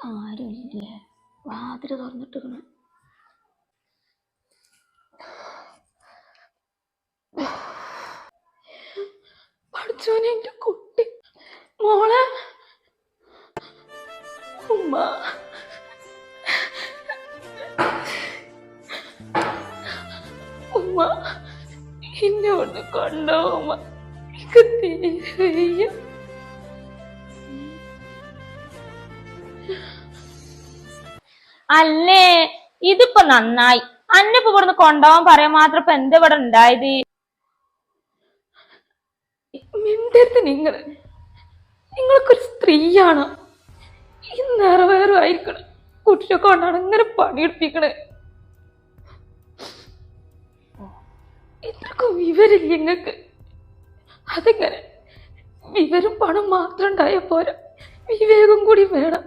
ആരുമില്ലേ? വാതില് തുറന്നിട്ടിരിക്കണ. പഠിച്ചോനെ, എന്റെ കുട്ടി മോളെ. ഉമ്മ, ഉമ്മ എന്നെ ഒന്ന് കൊണ്ടോ ഉമ്മ. എനിക്ക് തീരെ വയ്യ. അല്ലേ, ഇതിപ്പോ നന്നായി. അന്നിപ്പോ ഇവിടുന്ന് കൊണ്ടുപോകാൻ പറയാൻ മാത്രം ഇപ്പൊ എന്താ ഇവിടെ ഉണ്ടായത്? മിണ്ടരുത് നിങ്ങൾക്കൊരു സ്ത്രീയാണോ? ഈ നിറവേറും ആയിരിക്കണം കുട്ടിയെ കൊണ്ടാണ് ഇങ്ങനെ പണിയെടുപ്പിക്കണേ. ഇത്രക്കും വിവരില്ല നിങ്ങൾക്ക്. അതെങ്ങനെ? വിവരം പണം മാത്രം ഉണ്ടായ പോരാ, വിവേകം കൂടി വേണം.